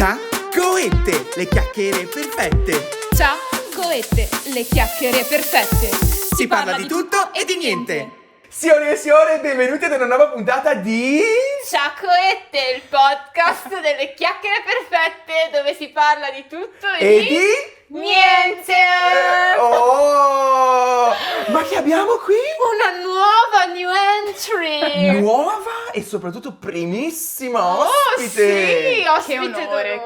Ciaccoette, le chiacchiere perfette. Ciaccoette, le chiacchiere perfette. Si parla di tutto e di niente. Signore e signore, benvenuti ad una nuova puntata di... Ciaccoette, il podcast delle chiacchiere perfette dove si parla di tutto E di... niente! Oh! Ma che abbiamo qui? Una nuova new entry! Nuova e soprattutto primissima Oh ospite! sì, ospite Che onore, d'onore.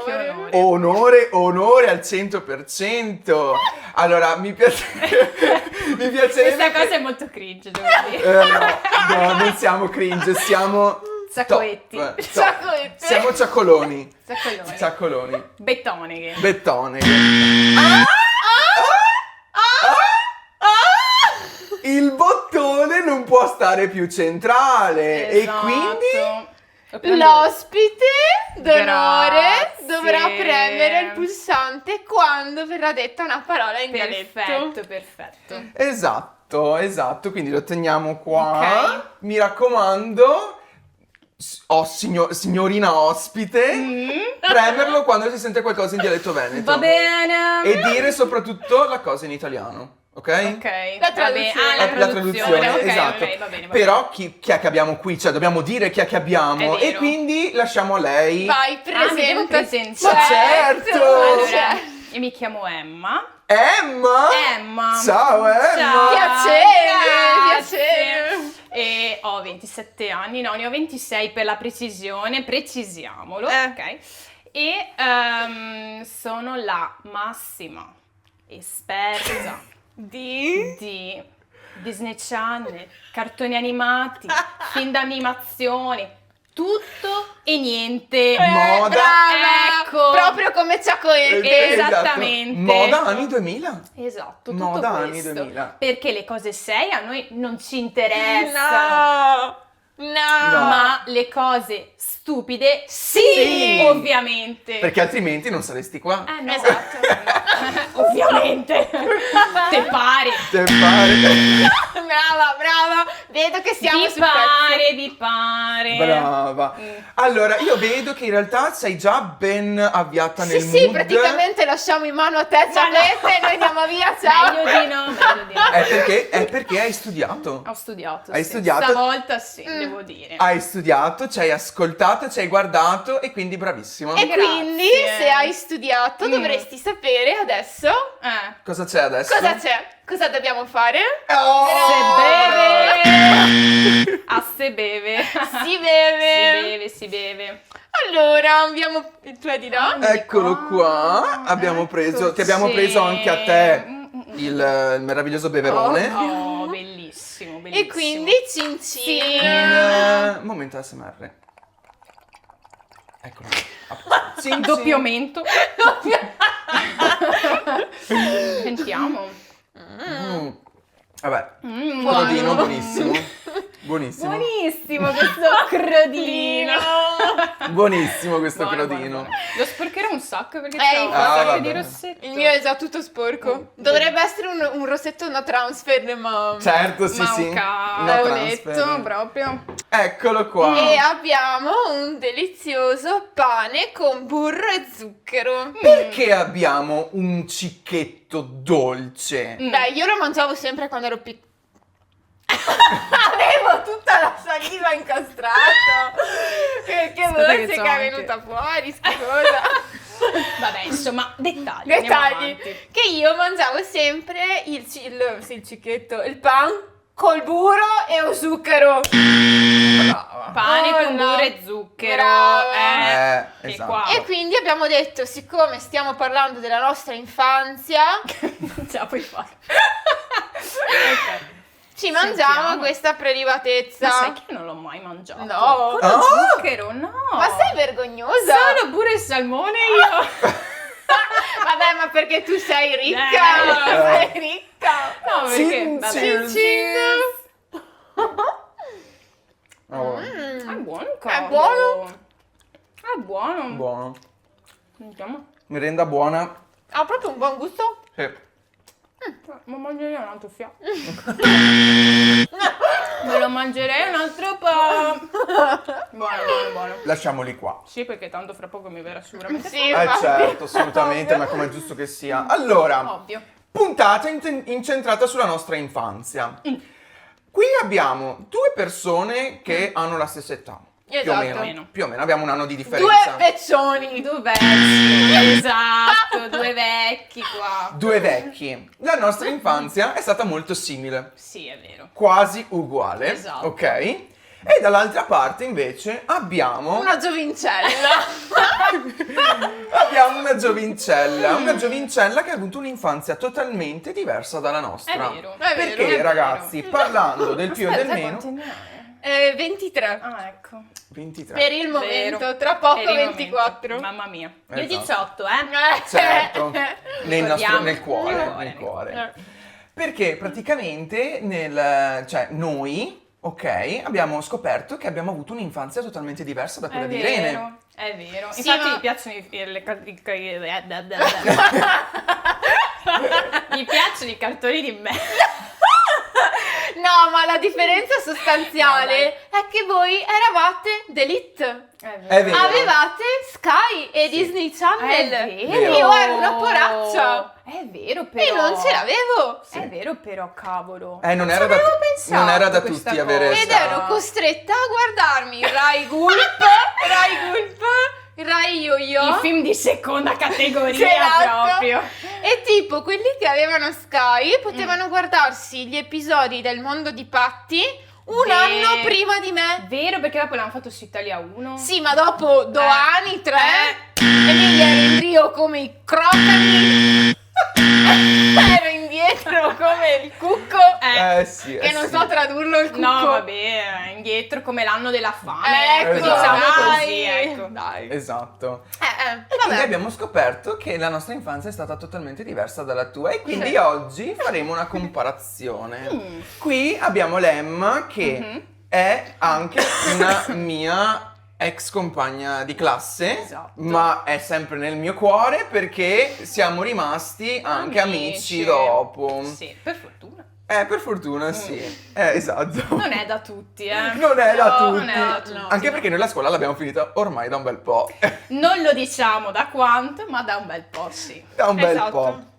che onore. Onore al 100%. Allora, mi piacerebbe... Questa cosa è molto cringe, devo dire. No, non siamo cringe, siamo... Saccoetti. top. Ciaccoette. Siamo ciaccoloni. Saccoloni. Ciaccoloni. Bettone. Bettone. Il bottone non può stare più centrale e quindi L'ospite d'onore Grazie. dovrà premere il pulsante quando verrà detta una parola in dialetto. Perfetto. esatto, quindi lo teniamo qua. Ok. Mi raccomando, signorina ospite, premerlo quando si sente qualcosa in dialetto veneto. Va bene. E dire soprattutto la cosa in italiano, ok? Ok. La traduzione. Ah, La traduzione, ok, esatto. ok, va bene. Però chi è che abbiamo qui? Cioè dobbiamo dire chi è che abbiamo È e vero. quindi lasciamo a lei. Vai, mi devo presenta. Ma certo! Allora, io mi chiamo Emma. Emma! Ciao Emma! Ciao. Piacere. E ho 27 anni, no, ne ho 26 per la precisione, precisiamolo, ok? E sono la massima esperta di Disney Channel, cartoni animati, film d'animazione, tutto e niente. Moda. Brava! Ecco. Proprio come Ciaccoette. Esattamente. Moda anni 2000. Esatto, tutto Moda anni questo. 2000. Perché le cose serie a noi non ci interessano. No. Ma le cose stupide Sì. ovviamente. Perché altrimenti non saresti qua. No. Esatto. Ovviamente. Te pare. Te pare. Brava. Vedo che siamo Vi sul pezzo. vi pare. Brava. Allora, io vedo che in realtà sei già ben avviata nel Sì, mood. praticamente lasciamo in mano a te Ciaccoette e noi andiamo via, ciao. Meglio di no, meglio di no. È perché hai studiato. Ho studiato. Hai sì. studiato? Stavolta sì, devo dire. Hai studiato, ci hai ascoltato, ci hai guardato e quindi bravissima. E Grazie. quindi se hai studiato dovresti sapere adesso Cosa c'è adesso? cosa c'è, cosa dobbiamo fare. Oh! Se beve. Si beve. Si beve. Allora, abbiamo il tuo di là. Eccolo qua, abbiamo preso, ti abbiamo preso anche a te il meraviglioso beverone. Oh, bellissimo, bellissimo. E quindi cin cin. Momento ASMR. Eccolo. A posto. Cin, cin. Doppio mento. Sentiamo. Vabbè, Buono. crodino buonissimo. Buonissimo. Buonissimo questo crodino. Buonissimo questo Buono, crodino. buono. Lo sporcherò un sacco perché Eh, c'ho un infatti. sacco vabbè. di rossetto. Il mio è già tutto sporco. Dovrebbe essere un rossetto no transfer, ma... Certo, sì, sì. Manca No un transfer. letto proprio. Eccolo qua. E abbiamo un delizioso pane con burro e zucchero. Perché abbiamo un cicchetto dolce? Beh, io lo mangiavo sempre quando ero piccola. Avevo tutta la saliva incastrata. Che Aspetta che voce che c'ho è anche. venuta fuori, scusa. Vabbè, insomma, dettagli. andiamo Dettagli. avanti. Che io mangiavo sempre il cicchetto, il pan col burro e un zucchero. Brava. Pane Oh, con no. burro e zucchero. Brava. Che Esatto. qua. E quindi abbiamo detto, siccome stiamo parlando della nostra infanzia, Non ce la puoi fare. Ok. ci mangiamo Sentiamo. questa prelibatezza. Ma sai che non l'ho mai mangiato? No. Con lo Ah! zucchero, no. Ma sei vergognosa? Solo burro e salmone io. Vabbè, ma perché tu sei ricca? Sei ricca. No, perché Cin, vabbè. cin. Cin. Oh, È buono, È buono? È buono. buono. Sentiamo. Merenda buona. Ha proprio un buon gusto. Sì. Ma mangerei un altro fiato. Me lo mangerei un altro po'. Buono. Lasciamoli qua. Sì, perché tanto fra poco mi verrà sicuramente. Sì, infatti. Certo, assolutamente, ma come è giusto che sia. Allora, Ovvio. puntata incentrata sulla nostra infanzia. Qui abbiamo due persone che hanno la stessa età. Esatto. Più o meno, abbiamo un anno di Due differenza. peccioni. Due vecchi. Esatto, due vecchi qua. Due vecchi. La nostra infanzia è stata molto simile, Sì, è vero. quasi uguale. Esatto. Ok? E dall'altra parte invece abbiamo Una giovincella. abbiamo una giovincella che ha avuto un'infanzia totalmente diversa dalla nostra. È vero. È Perché vero. ragazzi, parlando del più e del Aspetta, meno, quanti ne hai? 23. Ah, ecco. 23. Per il Vero. momento, tra poco Per il 24. momento. Mamma mia. Io Esatto. 18, Certo, nel Ricordiamo. cuore, nel cuore. Perché praticamente noi, ok, abbiamo scoperto che abbiamo avuto un'infanzia totalmente diversa da quella È di vero, Irene. è vero. Sì, Infatti ma- mi piacciono mi piacciono i cartoni di me. No, ma la differenza sostanziale No, è che voi eravate d'élite. È vero. Avevate Sky e Disney Channel. È E vero. io ero una poraccia. È vero però. E non ce l'avevo. È vero però, cavolo. Non era da, avevo pensato non era da questa tutti cosa. avere Ed Sky. ero costretta a guardarmi Rai Gulp, Rai Yo-Yo. I film di seconda categoria Esatto. proprio. E tipo quelli che avevano Sky potevano guardarsi gli episodi del Mondo di Patti un anno prima di me. Vero, perché dopo l'hanno fatto su Italia 1. Sì, ma dopo 2 anni, 3, e lì ero in Rio come i crocani. Ero indietro come il cucco. Sì, Che non sì. so tradurlo il cucco. No, vabbè, indietro come l'anno della fame. Ecco, diciamo dai. così, ecco. Dai. Esatto. E quindi Vabbè. abbiamo scoperto che la nostra infanzia è stata totalmente diversa dalla tua e quindi Sì. oggi faremo una comparazione. Mm. Qui abbiamo l'Emma che Mhm. è anche una mia ex compagna di classe, Esatto. ma è sempre nel mio cuore perché siamo rimasti anche amici dopo. Sì, per fortuna. Per fortuna sì. Esatto. Non è da tutti, Non è da No, tutti. non è da tutti. Anche perché noi la scuola l'abbiamo finita ormai da un bel po'. Non lo diciamo da quanto, ma da un bel po', sì. Da un bel Esatto. po'.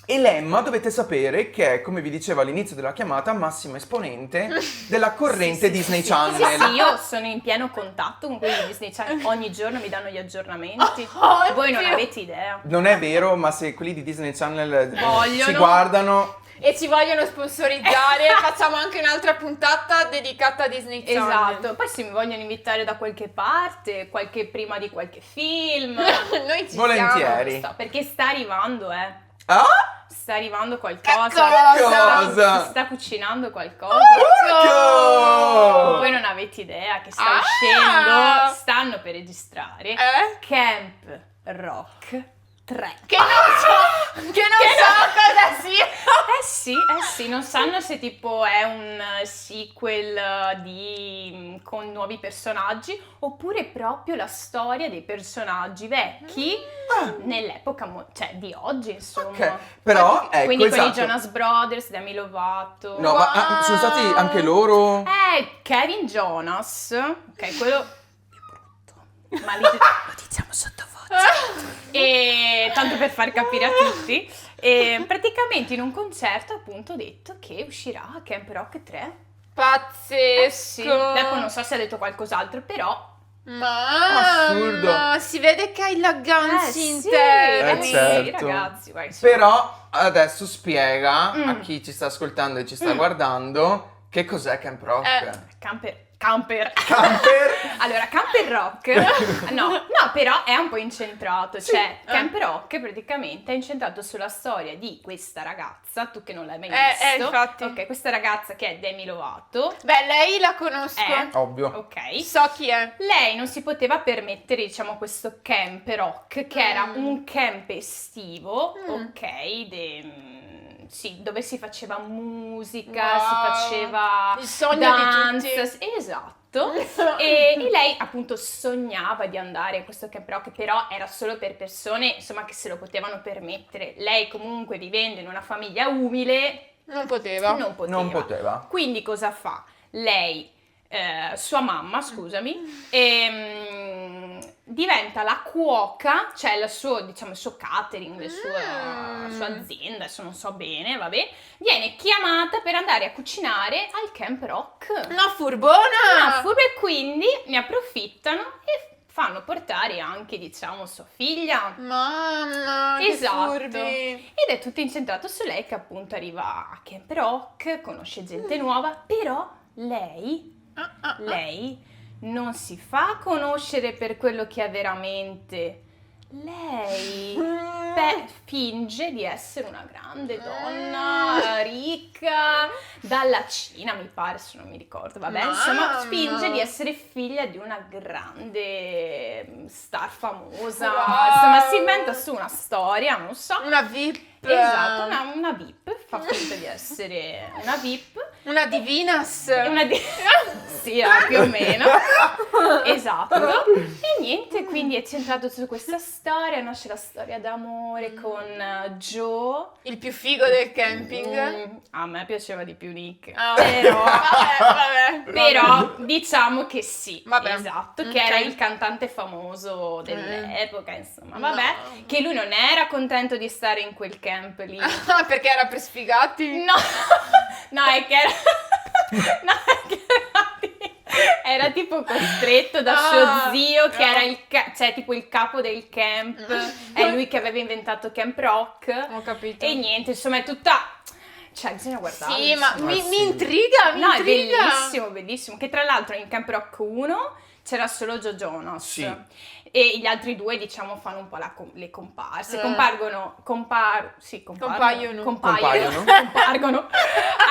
E l'Emma dovete sapere che è, come vi dicevo all'inizio della chiamata, massimo esponente della corrente Disney Channel. Sì, io sono in pieno contatto con quelli di Disney Channel, ogni giorno mi danno gli aggiornamenti. Oh, Voi non oddio. avete idea. Non è vero, ma se quelli di Disney Channel Vogliono. ci guardano, E ci vogliono sponsorizzare, facciamo anche un'altra puntata dedicata a Disney Channel. Esatto, poi se mi vogliono invitare da qualche parte, prima di qualche film. Noi ci Volentieri. Perché sta arrivando, Ah? Sta arrivando qualcosa. Cosa? Si sta cucinando qualcosa. Porco! Voi non avete idea che sta Ah! uscendo, stanno per registrare Eh? Camp Rock 3. Che non so cosa sia. Eh sì, non sanno se tipo è un sequel con nuovi personaggi oppure proprio la storia dei personaggi vecchi nell'epoca cioè di oggi, insomma. Ok, però ecco, Quindi con i esatto. Jonas Brothers, Demi Lovato. No, ma sono stati anche loro? Kevin Jonas, ok, quello brutto. Ma lo diciamo sottovoce. E tanto per far capire a tutti, e praticamente in un concerto appunto ha detto che uscirà Camp Rock 3. Pazzesco. Sì. Dopo non so se ha detto qualcos'altro, però Assurdo. Ma si vede che hai l'agganzi sì, interni. sì, certo. ragazzi, guarda, insomma. Però adesso spiega a chi ci sta ascoltando e ci sta guardando che cos'è Camp Rock. Camper. Camper? Allora, Camper Rock, no, però è un po' incentrato, cioè Camp Rock praticamente è incentrato sulla storia di questa ragazza, tu che non l'hai mai visto, infatti. ok, questa ragazza che è Demi Lovato, Beh, lei la conosco. Ovvio. ok, So chi è. lei non si poteva permettere, diciamo, questo camp rock, che era un camp estivo, ok, sì, dove si faceva musica, si Wow. faceva Il sogno di danza, tutti. esatto. Esatto. E lei appunto sognava di andare a questo camp rock, però era solo per persone, insomma, che se lo potevano permettere. Lei comunque, vivendo in una famiglia umile, Non poteva. Non poteva. Quindi cosa fa? Lei, sua mamma, scusami, diventa la cuoca, cioè il suo catering, la sua azienda, adesso non so bene, vabbè, viene chiamata per andare a cucinare al Camp Rock. Una furbona! E quindi ne approfittano e fanno portare anche, diciamo, sua figlia. Mamma, Esatto. che furbi! Ed è tutto incentrato su lei, che appunto arriva a Camp Rock, conosce gente nuova, però lei non si fa conoscere per quello che è veramente. Lei finge di essere una grande donna ricca dalla Cina, mi pare, se non mi ricordo, vabbè, insomma, finge di essere figlia di una grande star famosa. Wow. Insomma, si inventa su una storia, non so. Una VIP. Esatto, una VIP, fa finta di essere una VIP. Una divinas. Sì, più o meno. Esatto. E niente, quindi è centrato su questa storia, nasce la storia d'amore con Joe. Il più figo del camping. A me piaceva di più Nick. Però, vabbè. Però diciamo che sì, Vabbè. esatto, che Ok. era il cantante famoso dell'epoca, insomma, No. vabbè, che lui non era contento di stare in quel camp lì. Perché era per sfigati? No, è che era tipo costretto da suo zio che era cioè tipo il capo del camp, è lui che aveva inventato Camp Rock. Ho capito. E niente, insomma è tutta, cioè bisogna guardarlo. Sì, ma insomma. mi intriga, mi No, è intriga. bellissimo, bellissimo. Che tra l'altro in Camp Rock 1 c'era solo Joe Jonas. Sì. E gli altri due, diciamo, fanno un po' le comparse. Compaiono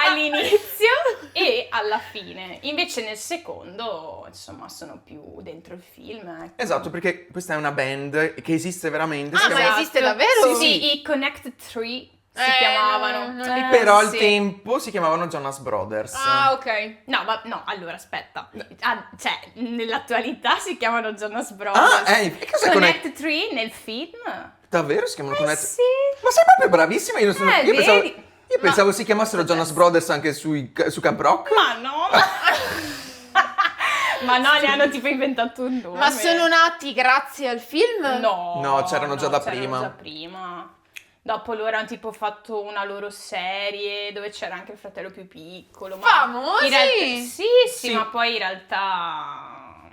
all'inizio e alla fine. Invece nel secondo, insomma, sono più dentro il film. Ecco. Esatto, perché questa è una band che esiste veramente. Ah, si ma chiama- esiste davvero? Sì, i Connected Tree si chiamavano. non li- Però al sì. tempo si chiamavano Jonas Brothers. Ah, ok. No, allora aspetta. Cioè, nell'attualità si chiamano Jonas Brothers. E cos'è Connect Tree nel film? Davvero si chiamano Connect? Sì. Ma sei proprio bravissima, io, Vedi? io pensavo si chiamassero Jonas Brothers anche su Camp Rock. Ma no. Ma no, ne hanno tipo inventato un nome. Ma sono nati grazie al film? No, c'erano già da prima. Già prima. Dopo loro hanno tipo fatto una loro serie dove c'era anche il fratello più piccolo. Ma Famosi? in realtà, sì, Sì. ma poi in realtà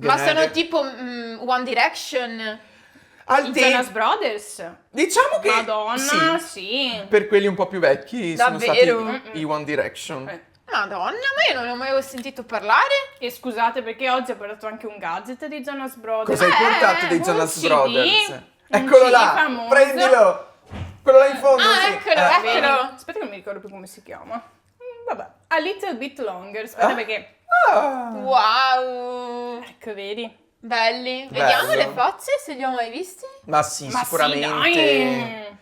Ma sono tipo One Direction. Al i tempo. Jonas Brothers. Diciamo che Madonna, sì, sì. per quelli un po' più vecchi sono Davvero? stati i One Direction. Madonna, ma io non ne ho mai sentito parlare. E scusate perché oggi ho portato anche un gadget di Jonas Brothers. Cosa hai portato dei un Jonas CD, Brothers? un Eccolo CD là, famoso. prendilo! Quello là in fondo, Ah, sì. eccolo, Vedi? eccolo. Aspetta che non mi ricordo più come si chiama. Vabbè, A Little Bit Longer. Aspetta perché... Ah. Wow. Ecco, vedi? Belli. Bello. Vediamo le facce se li ho mai visti. Ma sì, Ma sicuramente. sì, dai!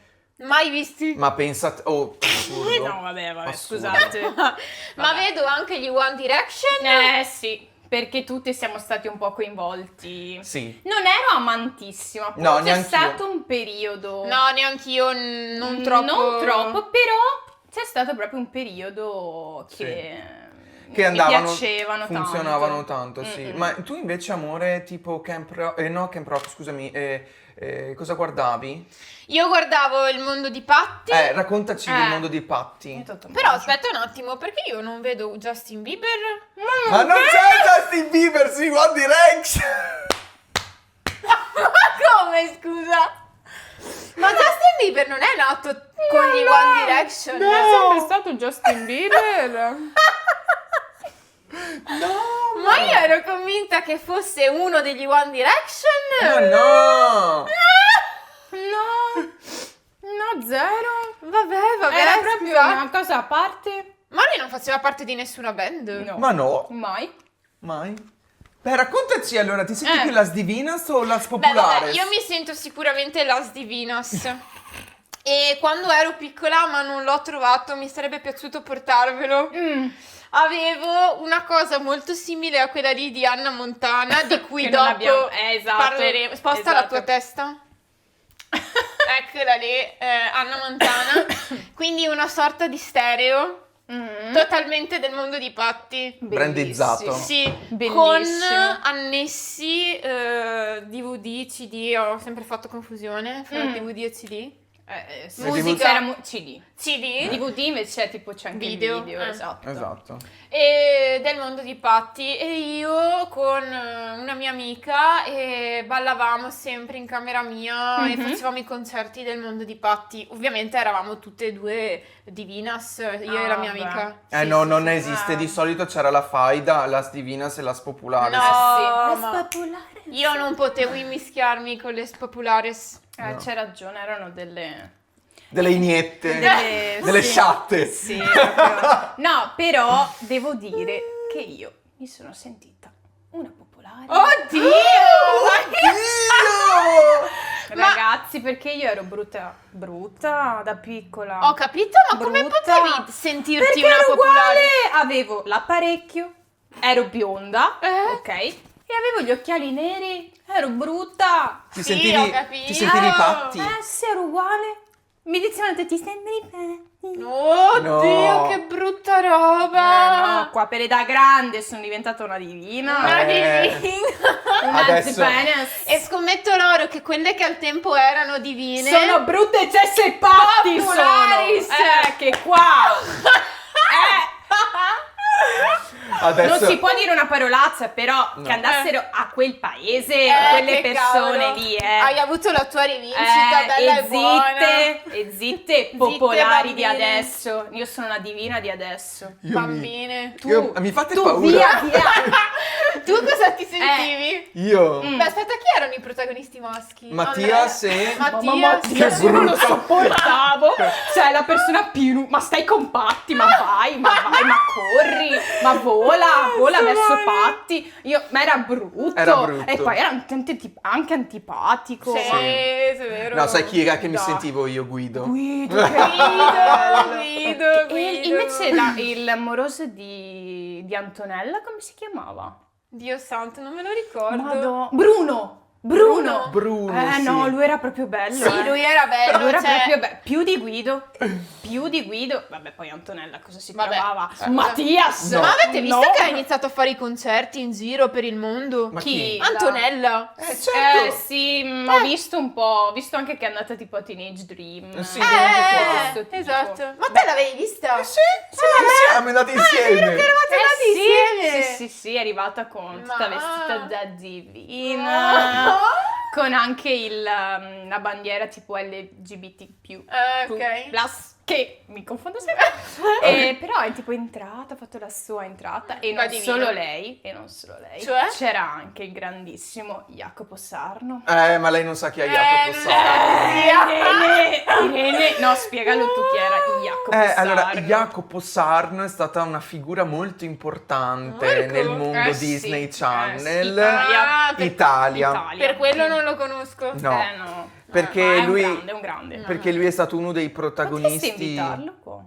Mai visti. Ma pensate... Oh, assurdo. No, vabbè, Assurdo. scusate. Ma Vabbè. vedo anche gli One Direction. Sì, perché tutti siamo stati un po' coinvolti. Sì. Non ero amantissima, poi No, c'è neanch'io. stato un periodo... No, neanch'io, non troppo. Non troppo, però c'è stato proprio un periodo che Che mi andavano, piacevano funzionavano tanto, sì. Mm-mm. Ma tu invece, amore, tipo Camp Rock, no, Camp Rock, scusami, cosa guardavi? Io guardavo Il mondo di Patti. Raccontaci del mondo di Patti. Però aspetta un attimo, perché io non vedo Justin Bieber? Ma non c'è Justin Bieber, sì, One Direction! Ma come, scusa? Ma Justin Bieber non è nato con gli One Direction. Non è sempre stato Justin Bieber. No! Ma io ero convinta che fosse uno degli One Direction. Ma no! No, zero. Vabbè, Era proprio scusa. una cosa a parte. Ma lui non faceva parte di nessuna band? No. Ma no, Mai. mai. Beh, raccontaci allora, ti senti Eh. più Las Divinas o Las Beh, Populares? vabbè, io mi sento sicuramente Las Divinas. E quando ero piccola, ma non l'ho trovato, mi sarebbe piaciuto portarvelo. avevo una cosa molto simile a quella lì di Anna Montana, di cui Che non dopo abbiamo- esatto, parleremo. Sposta la esatto. tua testa. Eccola lì, Anna Montana. Quindi una sorta di stereo totalmente del mondo di Patti. Brandizzato. Sì, Bellissimo. con annessi DVD, CD, ho sempre fatto confusione fra DVD e CD. Sì. Musica. C'era CD. CD DVD invece tipo c'è anche Video, il video, esatto. Esatto. e del mondo di Patti, e io con una mia amica ballavamo sempre in camera mia e facevamo i concerti del mondo di Patti. Ovviamente eravamo tutte e due divinas, io e la mia beh. amica. Eh Sì, no, sì, non sì. esiste. Di solito c'era la faida, las divinas e las populares. No, Sì. ma io non potevo immischiarmi con le populares. C'hai ragione, erano delle Delle ignette. Delle sì. sciatte. Sì, proprio. No, però devo dire che io mi sono sentita una popolare. Oddio! Ragazzi, perché io ero brutta da piccola. Ho capito, ma come Brutta. potevi sentirti Perché una ero popolare? uguale, avevo l'apparecchio, ero bionda, ok? E avevo gli occhiali neri, ero brutta. Ti Sì, sentivi, ho capito. ti sentivi Patti? Sì, ero uguale. Mi dicevano tutti, ti sembri Patti. Oddio, No. che brutta roba! No, qua per da grande sono diventata una divina. Una Eh. divina. Una Adesso- Venus. E scommetto l'oro che quelle che al tempo erano divine Sono brutte cesse e patti Popularis. sono. Che qua. Adesso... Non si può dire una parolaccia, però No. che andassero a quel paese, quelle che persone cavolo. lì, Hai avuto la tua rivincita, bella e buona. e zitte popolari di bambine. adesso. Io sono una divina di adesso. Io Bambine. mi fate Tu paura. via. Tu cosa ti sentivi? Io... Beh, aspetta, chi erano i protagonisti maschi? Mattias Andrea. e... Mattias. Che non lo brutto. sopportavo. Cioè, la persona più. Ma stai con Patti, ma vai, ma corri, ma vola verso Patti. Ma era brutto. Era brutto. E poi era anche antipatico. Sì, Ma- è vero. No, sai chi era che mi Dai. sentivo io, Guido? Guido, che Guido. Invece il moroso di Antonella, come si chiamava? Dio santo, non me lo ricordo. Bruno! Bruno. Bruno, sì. No, lui era proprio bello. Sì, lui era bello. Lui era cioè- proprio bello. Più di Guido. Vabbè, poi Antonella cosa si Vabbè. trovava? Mattias! No. Ma avete visto No. che ha iniziato a fare i concerti in giro per il mondo? Ma Chi? Antonella. Certo. Sì, ho visto un po'. Ho visto anche che è andata tipo a Teenage Dream. Sì, questo tipo. esatto. Ma te l'avevi vista? Sì, siamo andati insieme. eravate andati insieme. Sì, è arrivata con Ma- tutta vestita da divina. Con anche la bandiera tipo LGBTQ. Ok. Plus, che mi confondo sempre. Però è tipo entrata, ha fatto la sua entrata. E Va non divina. solo lei, Cioè? C'era anche il grandissimo Jacopo Sarno. Ma lei non sa chi è Jacopo Sarno. Irene, no, spiegalo tu chi era Jacopo Sarno. Allora, Jacopo Sarno è stata una figura molto importante Ecco. nel mondo Sì, Disney sì, Channel. Ah, Italia. Per quello non lo conosco. No. No. Perché Ma è lui- un grande. Perché lui è stato uno dei protagonisti. Potresti invitarlo qua?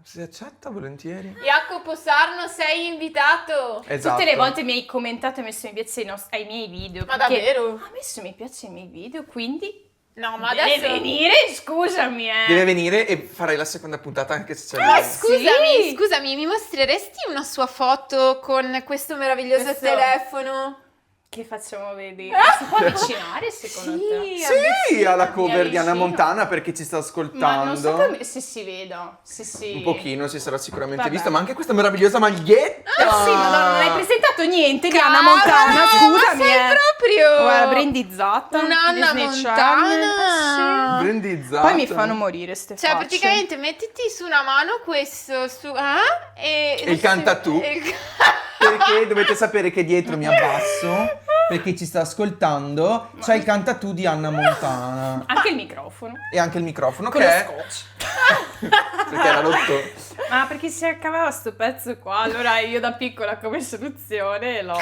Si accetta volentieri. Jacopo Sarno, sei invitato. Esatto. Tutte le volte mi hai commentato e messo mi piace ai miei video. Ma perché davvero? Ha messo mi piace ai miei video, quindi No, ma deve adesso... venire, scusami, Deve venire e farai la seconda puntata anche se c'è Ma lui. scusami, Sì. scusami, mi mostreresti una sua foto con questo meraviglioso Questo- telefono? Che facciamo vedere? Si può avvicinare secondo te? Sì, alla cover di Anna avvicino. Montana per chi ci sta ascoltando. Ma non so come, se si veda. Se Un pochino si sarà sicuramente Vabbè. visto, ma anche questa meravigliosa maglietta. Sì, madonna, non hai presentato niente di Anna Montana, scusami. Ma sei proprio... Guarda, brandizzata. Un'Anna Disney Montana. Channel. Brandizzata. Poi mi fanno morire ste Cioè, facce. praticamente mettiti su una mano questo, su... E il cantatù. Perché dovete sapere che dietro mi abbasso, per chi ci sta ascoltando, c'è il cantatù di Anna Montana. Anche il microfono. E anche il microfono Con che lo è... scotch. Perché era rotto. Ma perché si accavava sto pezzo qua, allora io da piccola come soluzione l'ho...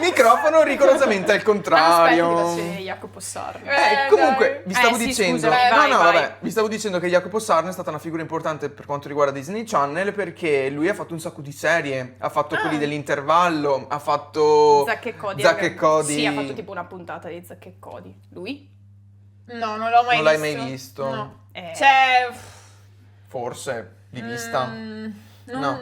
Microfono rigorosamente al Aspetta, contrario. che c'è Jacopo Sarno. Comunque, vi stavo sì, dicendo... scusami, vai, no, vai. vabbè, vi stavo dicendo che Jacopo Sarno è stata una figura importante per quanto riguarda Disney Channel perché lui ha fatto un sacco di serie, ha fatto quelli dell'intervallo, ha fatto... Zack e Cody. Zack e Cody. Sì, ha fatto tipo una puntata di Zack e Cody. Lui? No, non l'ho mai Non visto. l'hai mai visto? No. Eh, Cioè... Forse, di vista. No.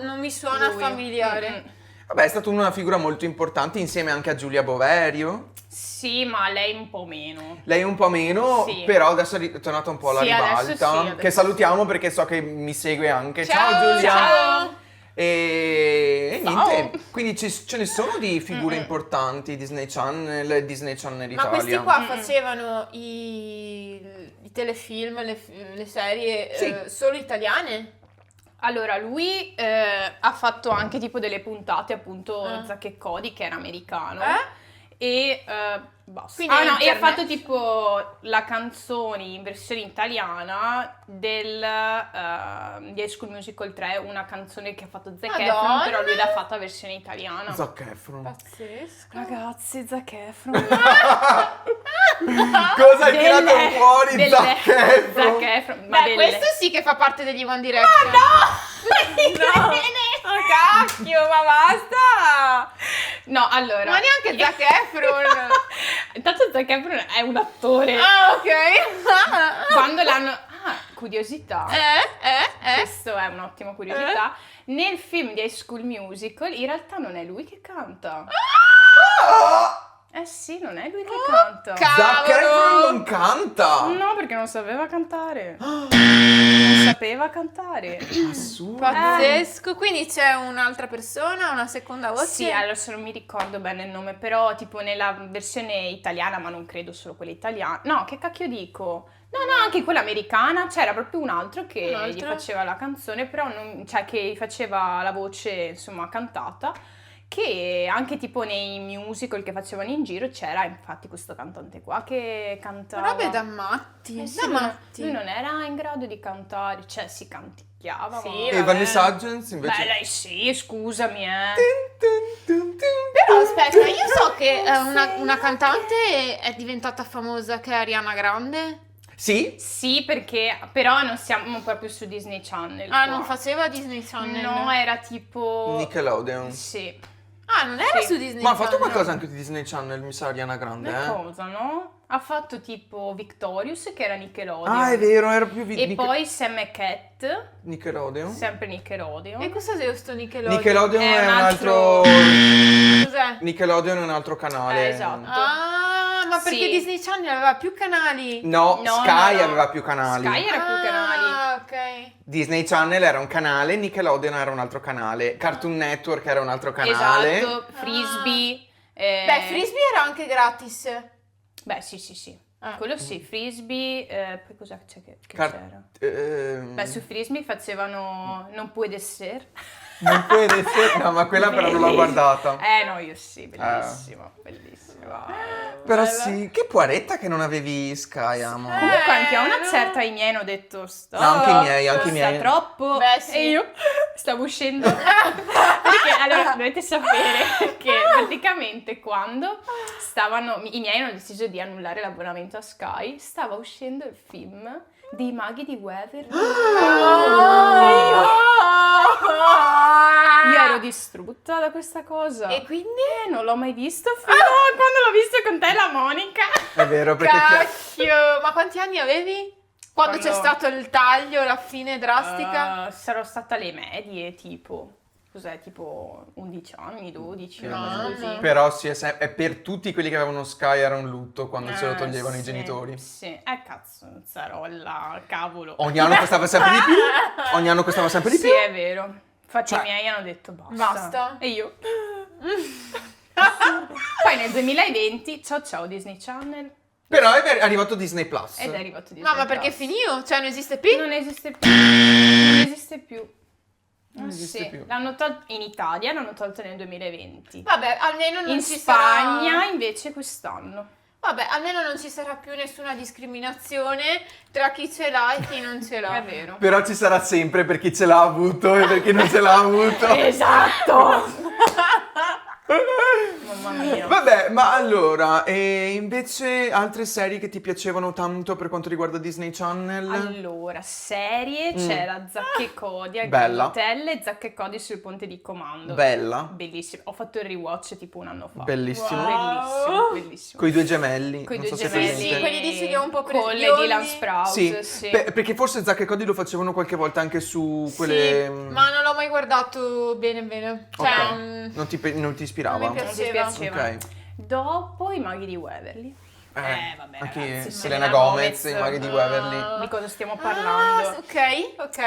Non mi suona lui. familiare. Mm-mm. Vabbè, è stata una figura molto importante insieme anche a Giulia Boverio. Sì, ma lei un po' meno. Lei un po' meno, Sì. però adesso è tornata un po' alla Sì, adesso ribalta. sì, adesso che salutiamo perché so che mi segue anche. Ciao, Giulia! ciao. E Ciao. niente, quindi ce ne sono di figure importanti Disney Channel e Disney Channel Ma Italia. questi qua facevano i telefilm, le serie Sì. solo italiane? Allora, lui ha fatto anche tipo delle puntate, appunto, Ah. Zack e Cody, che era americano. Eh? E basta. Quindi Ah no, e ha internet. fatto tipo la canzone in versione italiana di High School Musical 3, una canzone che ha fatto Zac Efron, Madonna! però lui l'ha fatta versione italiana. Zac Efron. Pazzesco. Ragazzi, Zac Efron. Cosa hai tirato fuori Zac Efron? Zac Efron. Ma Beh, questo sì che fa parte degli One Direction. no! Oh, cacchio, ma basta! No, allora. Ma neanche Zac Efron. Intanto Zac Efron è un attore. Ah, ok. Quando l'hanno... Ah, curiosità. Eh? Questa è un'ottima curiosità. Nel film di High School Musical, in realtà non è lui che canta. Eh sì, non è lui che canta. Zac Efron non canta! No, perché non sapeva cantare. Non sapeva cantare. Assurdo. Pazzesco. Quindi c'è un'altra persona, una seconda voce? Sì, allora se non mi ricordo bene il nome, però tipo nella versione italiana, ma non credo solo quella italiana. No, che cacchio dico? No, anche quella americana, c'era proprio un altro che Un altro? gli faceva la canzone, però non, cioè che gli faceva la voce, insomma, cantata, che anche tipo nei musical che facevano in giro c'era infatti questo cantante qua che cantava. Robe da matti. Eh sì, da lui- matti. Lui non era in grado di cantare, cioè si canticchiava. Sì, ma... E vabbè. Vanessa Hudgens invece... Beh, lei sì, scusami, Però aspetta, io so che una cantante è diventata famosa che è Ariana Grande. Sì? Sì, perché però non siamo proprio su Disney Channel. Ah, qua. non faceva Disney Channel? No, era tipo... Nickelodeon. Sì. Ah, non era Sì. su Disney Ma ha Channel? fatto qualcosa anche di Disney Channel, mi sa, Ariana Grande, Una cosa, no? Ha fatto tipo Victorious, che era Nickelodeon. Ah, è vero, era più E poi Sam e Cat, Nickelodeon. sempre Nickelodeon. E cos'è sto Nickelodeon? Nickelodeon È è un un altro- altro... Cos'è? Nickelodeon è un altro canale. Esatto. Ah, ma perché Sì. Disney Channel aveva più canali? No, No, Sky no. aveva più canali. Sky era più canali. Ah, ok. Disney Channel era un canale, Nickelodeon era un altro canale, Cartoon Network era un altro canale. Esatto, Frisbee. Beh, Frisbee era anche gratis. Beh, sì. Ah. Quello sì, Frisbee. Poi cos'è che Car- c'era? ehm, Beh, su Frisbee facevano Non puoi essere. Non puoi essere... No, ma quella però non l'ho guardata. No, io sì, bellissimo. Però sì, che poaretta che non avevi Sky, amo. Comunque anche a una certa i miei hanno detto sta. No, anche i miei, anche i sta miei. troppo. Beh, sì. E io stavo uscendo. Perché allora dovete sapere che praticamente quando i miei hanno deciso di annullare l'abbonamento a Sky, stava uscendo il film dei maghi di Waverly. Io ero distrutta da questa cosa. E quindi? Non l'ho mai visto fino a quando l'ho visto con te e la Monica. È vero, perché... Cacchio! Ma quanti anni avevi? Quando c'è Quando- stato il taglio, la fine drastica? Sarò stata alle medie, tipo. Cos'è? Tipo 11 anni, 12, una cosa Mamma. così. Però sì, è per tutti quelli che avevano Sky era un lutto quando se lo toglievano i sì, genitori. Sì, cazzo, Zarolla, cavolo. Ogni anno costava sempre di più. Ogni anno costava sempre di Sì, più. è vero. Infatti Cioè- i miei hanno detto basta. Basta. E io... Poi nel 2020, ciao Disney Channel, Però è arrivato Disney Plus. ed è arrivato Disney No, ma perché è Plus. finito? Cioè non esiste più? Non esiste più. Non esiste più. Non esiste Sì, più. l'hanno tolto in Italia, l'hanno tolto nel 2020. Vabbè, almeno non In ci Spagna sarà... invece quest'anno. Vabbè, almeno non ci sarà più nessuna discriminazione tra chi ce l'ha e chi non ce l'ha. È vero. Però ci sarà sempre per chi ce l'ha avuto e per chi non ce l'ha avuto. Esatto! Mamma mia. Vabbè, ma allora, e invece altre serie che ti piacevano tanto per quanto riguarda Disney Channel? Allora, serie, c'era Zack e Cody a Bella. Granitelle e Zack e Cody sul ponte di comando. Bella, Bellissimo. Ho fatto il rewatch tipo un anno fa. bellissimo. Bellissimo, bellissimo. Con i due gemelli, Coi non due so se gemelli. presente. Sì, quelli dici che ho un po' preso con le biondi. Dylan Sprouse, Sì, perché forse Zack e Cody lo facevano qualche volta anche su quelle... Sì, ma non l'ho mai guardato bene. Cioè, Ok. Non ti ispirava? non mi Non ti piaceva. piaceva. Ok. Dopo i maghi di Waverly. Vabbè, anche ragazzi, Selena Gomez, i maghi di Waverly. Di cosa stiamo Ah, parlando? ok.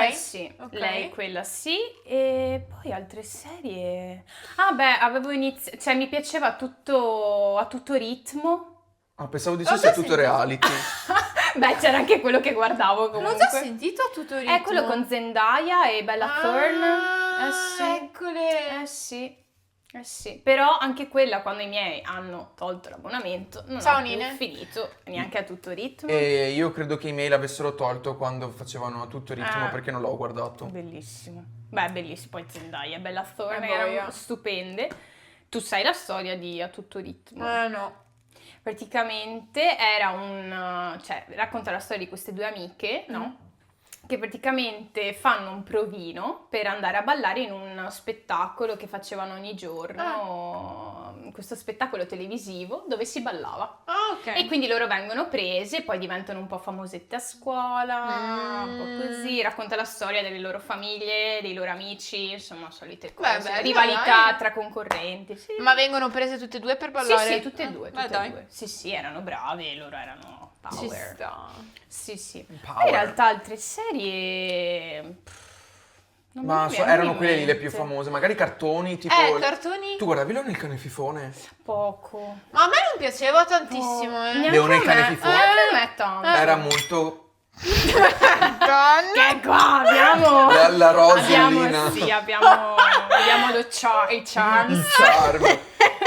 Eh sì, Ok. lei quella sì, e poi altre serie. Ah beh, avevo iniziato, cioè mi piaceva tutto a tutto ritmo. Ah, pensavo di L'ho fosse già tutto sentito. reality. Beh, c'era anche quello che guardavo L'ho comunque. già sentito a tutto ritmo. È quello con Zendaya e Bella Thorne. Sì. Eccole. Eh sì, però anche quella quando i miei hanno tolto l'abbonamento non Ciao, ho più Nine. finito neanche a tutto ritmo. E io credo che i mail l'avessero tolto quando facevano a tutto ritmo Ah. perché non l'ho guardato. Bellissimo. Beh, bellissimo. Poi Zendaya e Bella Thorne boia. erano stupende. Tu sai la storia di A tutto ritmo? No. Praticamente era cioè racconta la storia di queste due amiche, no? Che praticamente fanno un provino per andare a ballare in un spettacolo che facevano ogni giorno, questo spettacolo televisivo dove si ballava. Ah, ok. E quindi loro vengono prese, poi diventano un po' famosette a scuola, un po' così, racconta la storia delle loro famiglie, dei loro amici, insomma, solite cose, bello, rivalità dai. tra concorrenti. Sì. Ma vengono prese tutte e due per ballare? Sì, tutte e due, tutte e dai. due. Sì, erano brave, loro erano Ci power. sta. Sì. Power. Poi in realtà altre serie... non me Ma ne vengono erano in quelle lì le più mente. famose, magari cartoni tipo... Cartoni? Tu guardavi Leone il cane fifone? Poco. Ma a me non piaceva tantissimo, Neanche Leone a il cane me. fifone? Neanche a me tanto. Era molto... Che qua abbiamo... La Rosolina. abbiamo i charms. Il charm.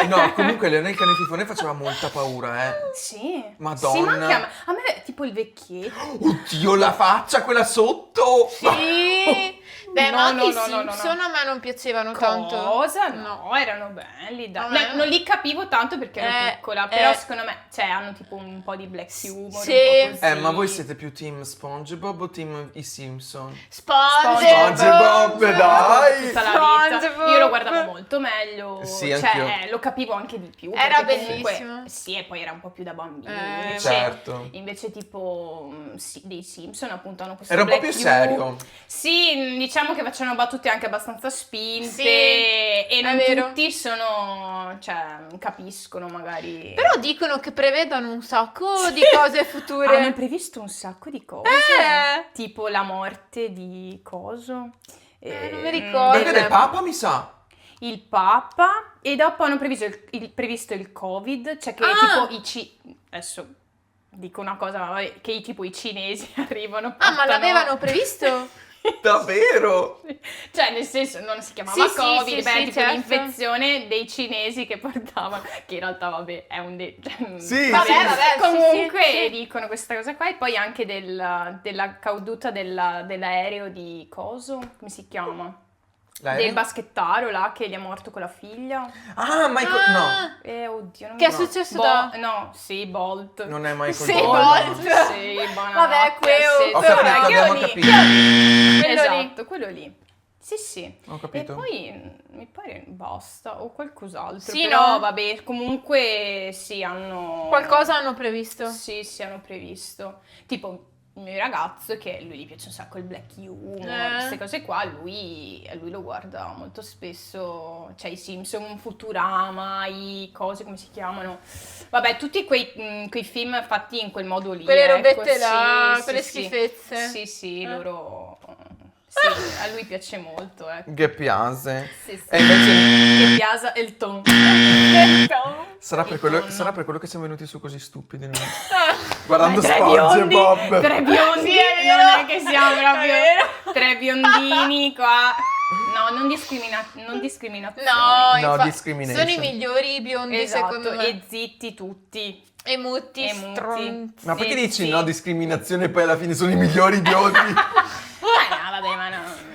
No, comunque Leone il cane fifone faceva molta paura, Sì. Madonna. Sì, ma anche a me tipo il vecchietto. Oddio, la faccia, quella sotto! Sì. Beh, No, ma anche no, i no, no, no, Simpson no. a me non piacevano tanto. Cosa? No, erano belli. Dai. A me- Non li capivo tanto perché ero piccola, però secondo me, cioè, hanno tipo un po' di black humor. Sì. Un po' così. Ma voi siete più team SpongeBob o team i Simpson? SpongeBob. dai! Tutta la vita. SpongeBob. Io lo guardavo molto meglio. Sì, cioè, anch'io. lo capivo anche di più. Era perché comunque- bellissimo. Sì, e poi era un po' più da bambini. Certo. Invece tipo sì, dei Simpson appunto hanno questo Era un po' black più humor. serio. Sì, diciamo che facevano battute anche abbastanza spinte Sì, e non è vero. tutti cioè, capiscono magari. Però dicono che prevedono un sacco di cose future. Hanno previsto un sacco di cose, tipo la morte di coso. non mi ricordo. Anche del Papa, mi sa. Il Papa e dopo hanno previsto previsto il Covid, cioè che tipo adesso dico una cosa, ma vabbè, che tipo i cinesi arrivano. Ah, ma portano- l'avevano previsto? Davvero? Cioè, nel senso, non si chiamava Sì, sì, Covid, sì, beh, sì, tipo certo. l'infezione dei cinesi che portavano, che in realtà, vabbè, è un... Sì, Vabbè, sì. vabbè. Comunque sì, sì. dicono questa cosa qua e poi anche della caduta dell'aereo di coso, come si chiama? L'aereo? Del baschettaro là che gli è morto con la figlia. Ah, Michael... No, Oddio, non Che è mi ricordo. successo da- No, sì, Bolt. non è Michael Sì, Jordan. Bolt. Sì, buonanotte. Vabbè, quello- Ho Quello capito, lì. abbiamo lì. capito. Quello lì. Esatto, quello lì. Sì. Ho capito. E poi mi pare basta o qualcos'altro. Sì, però no? vabbè, comunque sì, hanno... Qualcosa hanno previsto. Sì, hanno previsto. Tipo il mio ragazzo, che lui gli piace un sacco il black humor, queste cose qua, lui lo guarda molto spesso, cioè i Simpson, Futurama, i cose, come si chiamano? Vabbè, tutti quei film fatti in quel modo lì. Quelle ecco, robette sì, là, sì, quelle sì. schifezze. Sì, loro... Sì, a lui piace molto, ecco. Che piace. Sì. E invece Che piasa il ton. sarà per, quello, tonno. sarà per quello che siamo venuti su così stupidi noi. Guardando Tre biondi, SpongeBob. tre biondi, Sì, è vero. non è che siamo È proprio vero. tre biondini qua. No, non discriminazione. No, No, infa- discrimination. sono i migliori i biondi Esatto, secondo me. e zitti tutti. E muti, E muti. stronzi. Ma perché dici sì. no discriminazione e poi alla fine sono i migliori idioti? No, vabbè, ma no.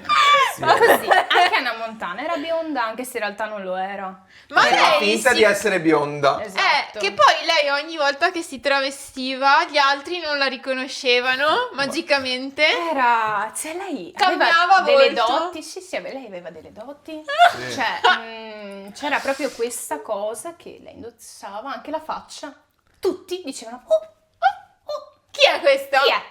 Ma così, anche Anna Montana era bionda, anche se in realtà non lo era. Ma Faceva lei finta si- di essere bionda. Esatto. Che poi lei ogni volta che si travestiva gli altri non la riconoscevano magicamente. Era, cioè lei Cambiava aveva delle volto? doti, sì, lei aveva delle doti. Cioè, c'era proprio questa cosa che lei indossava, anche la faccia. Tutti dicevano, Chi è questa? chi è?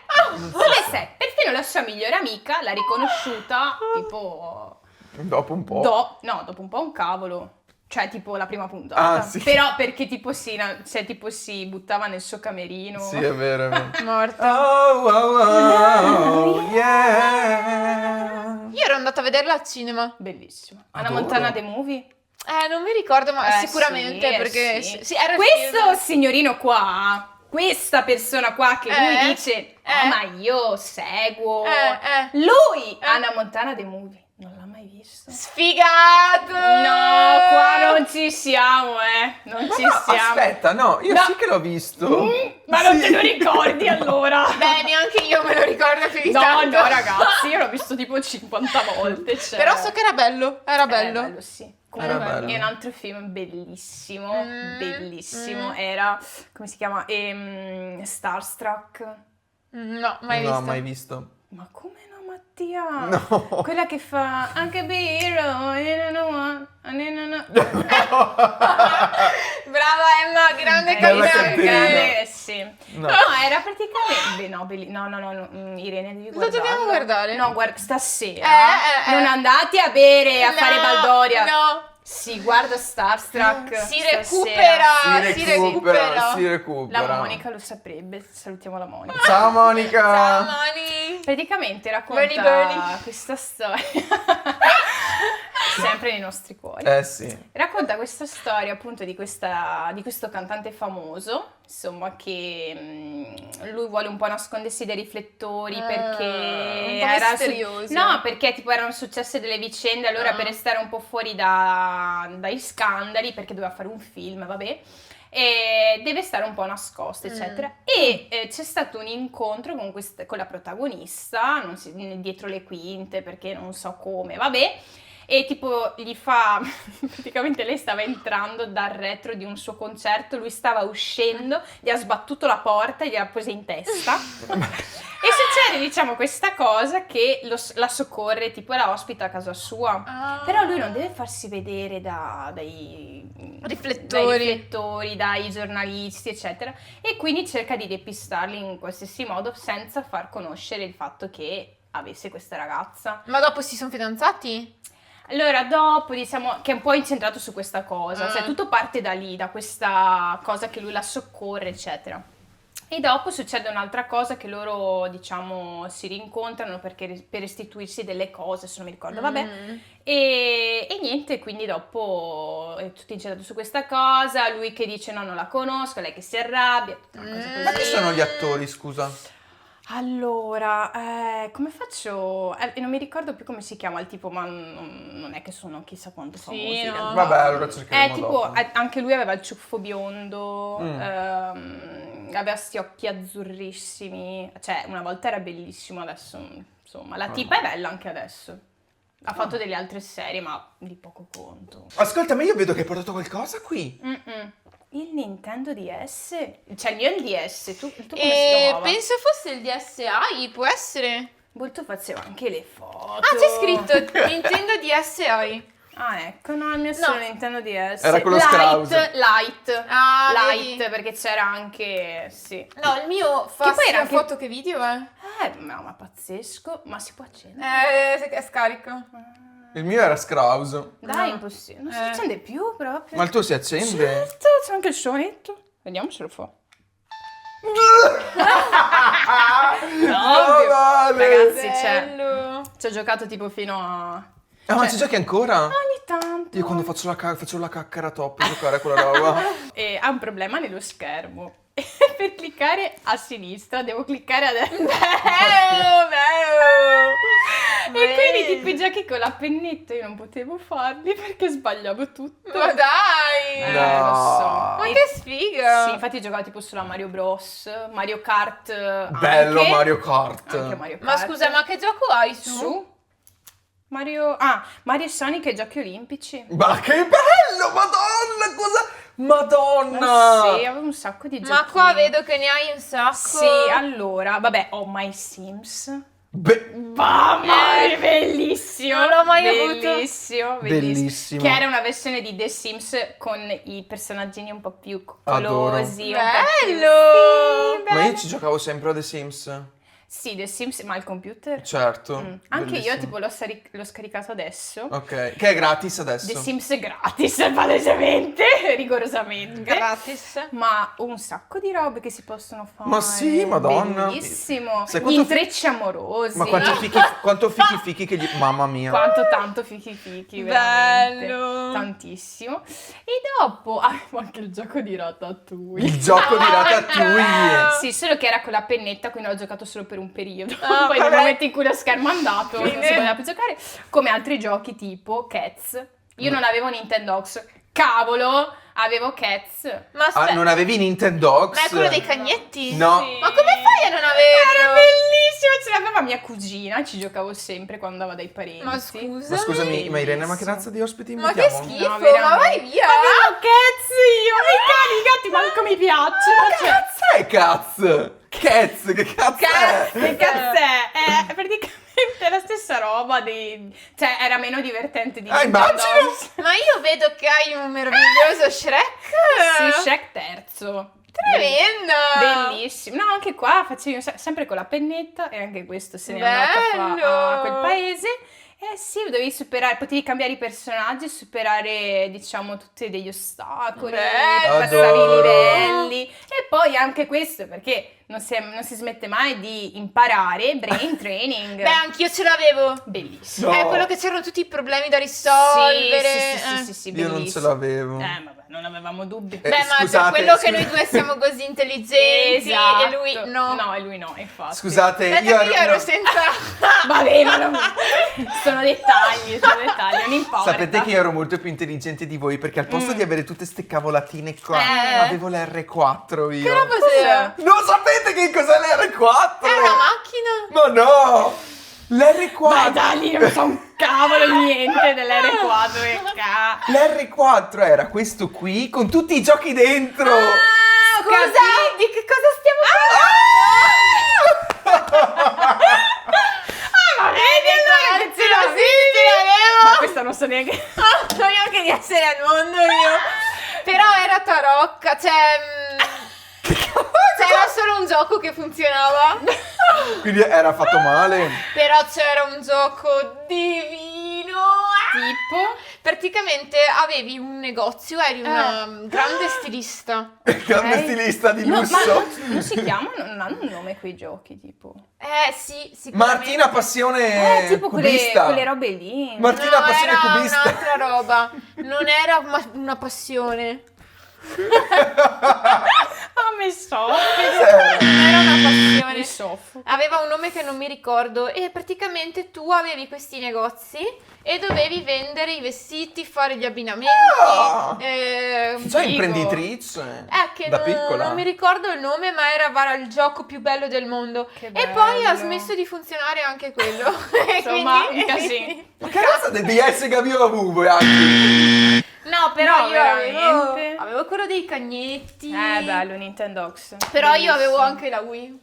Come sei? Perfino la sua migliore amica l'ha riconosciuta, tipo, Dopo un po'. dopo un po' un cavolo. Cioè, tipo la prima puntata. Ah, sì. Però perché tipo si buttava nel suo camerino. Sì, è vero, è vero. Morta. Oh, oh, oh, yeah. Io ero andata a vederla al cinema. Bellissimo. Anna Adoro. Montana The Movie. Non mi ricordo, ma sicuramente sì, perché sì. sì, era il Questo film. signorino qua, questa persona qua che lui dice, ma io seguo. Lui, Eh. Anna Montana The Movie. Non l'ha mai visto. Sfigato! No, qua non ci siamo, non ci No, siamo. aspetta, no, io No. sì che l'ho visto. Ma non Sì. te lo ricordi allora? Beh, neanche io me lo ricordo più di No, tanto. no, ragazzi, io l'ho visto tipo 50 volte. Cioè. Però so che era bello, era bello. Sì. Era Comunque, bello. è un altro film bellissimo, Mm, bellissimo. mm. Era, come si chiama? Starstruck. No, mai No, visto. mai visto. Ma come no, Mattia? No. Quella che fa anche be hero, Brava Emma, grande Bella cantante. cantina. sì. No. No, era praticamente no, no, Irene, devi Lo guardarlo. dobbiamo guardare? No, guarda, stasera. Non andati a bere, a fare baldoria. No, Sì, guarda Starstruck. si stasera. recupera, Si recupera, si recupera. La Monica lo saprebbe, salutiamo la Monica. Ciao Monica. Ciao Mani. Praticamente racconta Bernie. questa storia, sempre nei nostri cuori. Sì. Racconta questa storia appunto di questo cantante famoso, insomma, che lui vuole un po' nascondersi dai riflettori perché un po' misterioso. no, perché tipo erano successe delle vicende, allora per restare un po' fuori dai scandali, perché doveva fare un film, vabbè, e deve stare un po' nascosto, eccetera. E c'è stato un incontro con la protagonista, non si- dietro le quinte, perché non so come, vabbè. E tipo gli fa, praticamente lei stava entrando dal retro di un suo concerto, lui stava uscendo, gli ha sbattuto la porta e gliel'ha presa in testa. E succede, diciamo, questa cosa che la soccorre, tipo la ospita a casa sua. Però lui non deve farsi vedere dai riflettori, dai giornalisti, eccetera. E quindi cerca di depistarli in qualsiasi modo senza far conoscere il fatto che avesse questa ragazza. Ma dopo si sono fidanzati? Allora, dopo diciamo che è un po' incentrato su questa cosa, cioè tutto parte da lì, da questa cosa che lui la soccorre, eccetera. E dopo succede un'altra cosa che loro, diciamo, si rincontrano per restituirsi delle cose, se non mi ricordo, vabbè. E niente, quindi dopo è tutto incentrato su questa cosa, lui che dice no, non la conosco, lei che si arrabbia, tutta una cosa così. Ma chi sono gli attori, scusa? Allora, come faccio? Non mi ricordo più come si chiama il tipo, ma non è che sono chissà quanto famosi. in no. realtà. Vabbè, allora cercheremo tipo, dopo. anche lui aveva il ciuffo biondo, aveva sti occhi azzurrissimi, cioè una volta era bellissimo, adesso insomma, la tipa è bella anche adesso. Ha fatto delle altre serie, ma di poco conto. Ascolta, ma io vedo che hai portato qualcosa qui. Il Nintendo DS? Cioè il mio è il DS, tu come si chiamava? Penso fosse il DSi, può essere. Molto faceva anche le foto. Ah, c'è scritto Nintendo DSi. Ah, ecco, no, il mio è solo Nintendo DS. Era quello Strauss. Light, Ah, Light, vedi? perché c'era anche, sì. No, il mio fa Che poi era sia anche- foto che video, Ma pazzesco, ma si può accendere? È scarico. Il mio era Scrauso. Dai, no. impossibile, non si accende più proprio. Ma il tuo si accende? Certo, c'è anche il suonetto. Vediamo se lo fa. No, vale. Ragazzi, Bello. ci ho giocato tipo fino a... Ah, ma ci giochi ancora? Ogni tanto. Io quando faccio la cacca era top giocare a quella roba. E ha un problema nello schermo. Per cliccare a sinistra devo cliccare a destra. Bello, bello. E quindi Vedi, tipo i giochi con la pennetta io non potevo farli perché sbagliavo tutto. Ma dai! No. Lo so. Ma che sfiga! Sì, infatti giocavo tipo sulla Mario Bros, Mario Kart Bello anche. Mario Kart. Anche Mario Kart. Ma scusa, ma che gioco hai su? Mario e Sonic e Giochi Olimpici. Ma che bello, Madonna, cosa... Madonna! Sì, avevo un sacco di giochi. Ma qua vedo che ne hai un sacco. Sì, allora, vabbè, ho My Sims. Mamma È bellissimo! Non l'ho mai avuto. Bellissimo, Bellissimo. Che era una versione di The Sims con i personaggini un po' più Adoro. coccolosi. un po' più- Bello! Sì, Ma io ci giocavo sempre a The Sims. Sì, The Sims, ma al computer? Certo. Anche bellissimo. io tipo l'ho scaricato adesso. Ok, che è gratis adesso. The Sims gratis, palesemente, rigorosamente. Gratis. Ma un sacco di robe che si possono fare. Ma sì, Madonna. Bellissimo. Sai Gli quanto intrecci amorosi. Ma quanto fichi che gli... Mamma mia. Quanto tanto fichi, veramente. Bello. Tantissimo. E dopo avevo anche il gioco di Ratatouille. Il gioco di Ratatouille. Sì, solo che era con la pennetta, quindi l'ho giocato solo per un periodo. Ah, Poi nel vabbè. momento in cui lo schermo è andato, non Quindi- si poteva più giocare. Come altri giochi tipo Cats. Io non avevo Nintendox. Cavolo, avevo Cats. Ma aspetta, Non avevi Nintendox? ma è quello dei cagnetti? No. Sì. Ma come fai a non Era averlo? bellissimo, ce l'aveva mia cugina, ci giocavo sempre quando andavo dai parenti. Ma scusa. Ma scusami, ma Irene, ma che Bellissimo. razza di ospiti Ma che invitiamo? schifo, No, ma vai veramente. via! Avevo Cats io, i gatti manco mi piacciono. Che cazzo è Caz? Cats, che cazzo Caz. è? Che cazzo è? È praticamente la stessa roba cioè era meno divertente di Nintendox. Ma io vedo che hai un meraviglioso Shrek. Sì, Shrek terzo. Tremendo. Bellissimo. No, anche qua facevo sempre con la pennetta e anche questo se ne è andato Bello. a quel paese. Eh sì, dovevi superare, potevi cambiare i personaggi, superare, diciamo, tutti degli ostacoli, Bello. passavi i Adoro. livelli. E poi anche questo, perché non si smette mai di imparare, brain training. Beh, anch'io ce l'avevo. Bellissimo. No. È quello che c'erano tutti i problemi da risolvere. Sì, Io non ce bellissimo. l'avevo. Vabbè, non avevamo dubbi. Eh, Beh, ma scusate, quello che scusa- noi due siamo così intelligenti Esatto. e lui no. No, e lui no, infatti. Scusate, Aspetta che io ero no. senza... Vabbè, ma sono dettagli, non importa. Sapete che io ero molto più intelligente di voi perché al posto di avere tutte ste cavolatine qua avevo l'R4 io. Che roba c'era? Non sapete che cos'è l'R4? È una macchina? Ma no! L'R4! Ma dai, lì non so un cavolo niente dell'R4, che L'R4 era questo qui con tutti i giochi dentro! Scusa, di che cosa stiamo Ma vedi allora che ce l'avevo! Sì, ce l'avevo! Ma questa non so neanche... So neanche di essere al mondo io. Però era tarocca, c'era solo un gioco che funzionava. Quindi era fatto male. Però c'era un gioco divino. Tipo? Praticamente avevi un negozio, eri una grande stilista. Grande stilista di No, lusso. ma non si chiamano, non hanno un nome quei giochi, tipo... Sì, sicuramente. Martina Passione tipo cubista. quelle robe lì. Martina No, Passione era cubista. un'altra roba. Non era una passione. Ah, mi soffro. Era una Mi passione. soffro. Aveva un nome che non mi ricordo e praticamente tu avevi questi negozi e dovevi vendere i vestiti, fare gli abbinamenti. Ah. Già Figo. imprenditrice. Che da non, piccola. non mi ricordo il nome, ma era il gioco più bello del mondo. Che E poi ha bello. smesso di funzionare anche quello. E Insomma, quindi- un casino. Ma che razza di DS che avevo voi anche? No, però No, io veramente. avevo quello dei cagnetti. Bello, Nintendox. Però io avevo Bellissimo. anche la Wii.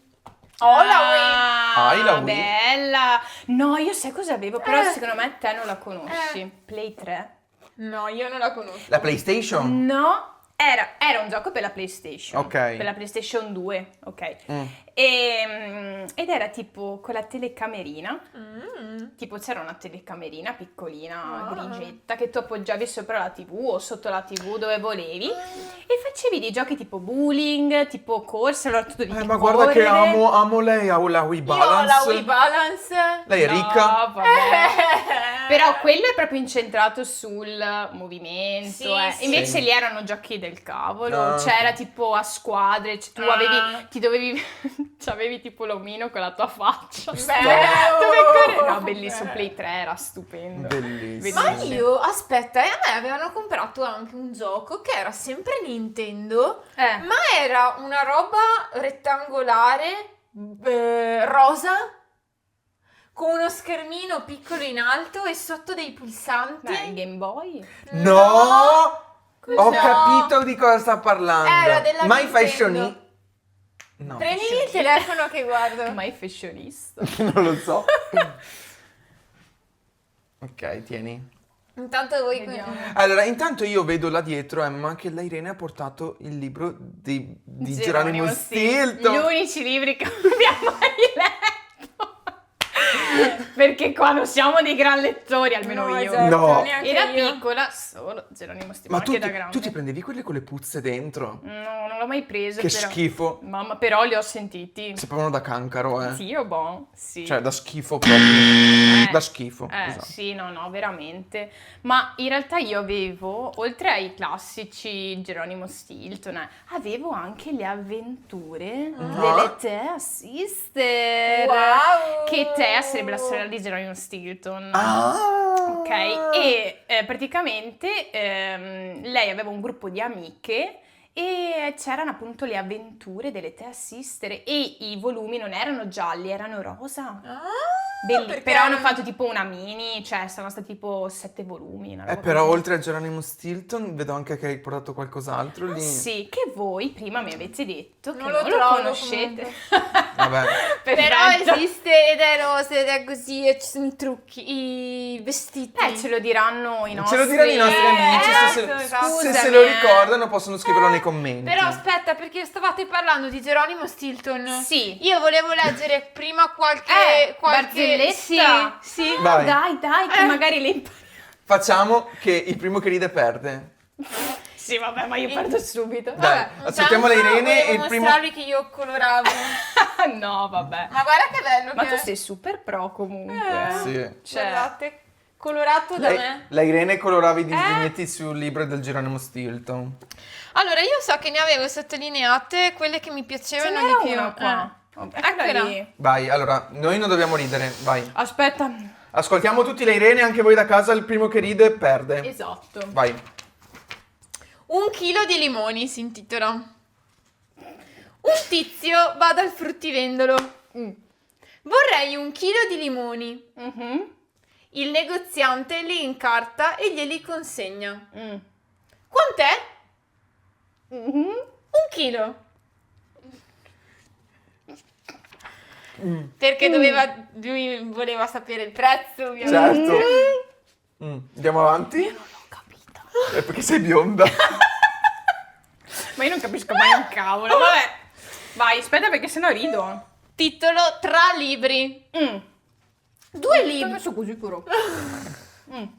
Ho la Wii. Hai la Wii? Bella. No, io sai cosa avevo, però secondo me te non la conosci. Play 3. No, io non la conosco. La PlayStation? No, era un gioco per la PlayStation. Ok. Per la PlayStation 2, ok. Ed era tipo con la telecamerina. Tipo c'era una telecamerina piccolina, grigetta, che tu appoggiavi sopra la TV o sotto la TV dove volevi. E facevi dei giochi tipo bowling, tipo corsa, allora tu dovevi Ma guarda che correre. amo lei, ha la Wii Io ho la Balance. Wii Balance. Lei è ricca? No, vabbè. Però quello è proprio incentrato sul movimento. Sì, sì. Invece Sì. lì erano giochi del cavolo. Ah. C'era tipo a squadre. Tu ti dovevi. C'avevi tipo l'omino con la tua faccia. No, bellissimo. Play 3 era stupendo. Bellissimo. Ma io, aspetta, e a me avevano comprato anche un gioco che era sempre Nintendo, ma era una roba rettangolare, rosa, con uno schermino piccolo in alto e sotto dei pulsanti. Il Game Boy. No! Cos'è? Ho capito di cosa sta parlando. Era della My Nintendo. Fashion. No. Prendimi il telefono che guardo. Ma è fashionista. Non lo so. Ok, tieni. Intanto voi... Vediamo. Allora, intanto io vedo là dietro, Emma, che la Irene ha portato il libro di Geronimo Stilton. Gli unici libri che abbiamo mai letto. Perché qua non siamo dei gran lettori, almeno No, io. esatto, No. neanche Era io. piccola, solo Geronimo Stilton, Ma anche tu da ti, grande. tu ti prendevi quelle con le puzze dentro? No, non l'ho mai preso. Che però. schifo. Mamma, però li ho sentiti. Sapevano da cancaro, eh. Sì, io boh, sì. Cioè, da schifo proprio. Da schifo. Esatto. Sì, no, veramente. Ma in realtà io avevo, oltre ai classici Geronimo Stilton, avevo anche le avventure delle Thea Sister. Wow! Che Thea sarebbe la sorella di Geronimo Stilton. Ah! Ok, e praticamente lei aveva un gruppo di amiche e c'erano appunto le avventure delle Thea Sister e i volumi non erano gialli, erano rosa. Perché Però hanno erano- fatto tipo una mini, cioè sono stati tipo 7 volumi. Una roba Però così. oltre a Geronimo Stilton vedo anche che hai portato qualcos'altro lì. Sì, che voi prima mi avete detto che Non non lo lo trovo conoscete. Vabbè. Però Perfetto. esiste ed è rosa ed è così e ci sono i trucchi, i vestiti. Ce lo diranno i nostri. Ce lo diranno i nostri amici, esatto, se scusami, lo ricordano possono scriverlo nei commenti. Però aspetta, perché stavate parlando di Geronimo Stilton. Sì. Io volevo leggere prima qualche barzelletta. Sì. Vai. Dai, che magari le impari. Facciamo che il primo che ride perde. Sì, vabbè, ma io perdo subito. Dai, aspettiamo la Irene e il primo... mostrarvi che io coloravo. No, vabbè. Ma guarda che bello Ma che tu è. sei super pro comunque. Sì. Cioè, Guardate, colorato da me. La Irene colorava i disegnetti sul libro del Geronimo Stilton. Allora, io so che ne avevo sottolineate quelle che mi ce piacevano n'era di più. una qua. Eccola. Eccola lì. Vai, allora, noi non dobbiamo ridere, vai. Aspetta. Ascoltiamo tutti la Irene, anche voi da casa, il primo che ride perde. Esatto. Vai. 1 chilo di limoni si intitola. Un tizio va dal fruttivendolo. Vorrei 1 chilo di limoni. Mhm. Il negoziante li incarta e glieli consegna. Mm. Quant'è? Mhm. 1 chilo. Perché lui voleva sapere il prezzo, ovviamente. Certo. Andiamo avanti? Non l'ho capita. È perché sei bionda. Ma io non capisco mai un cavolo. Vabbè. Vai, aspetta perché sennò rido. Titolo: Tra libri. 2 libri. messo così però. 2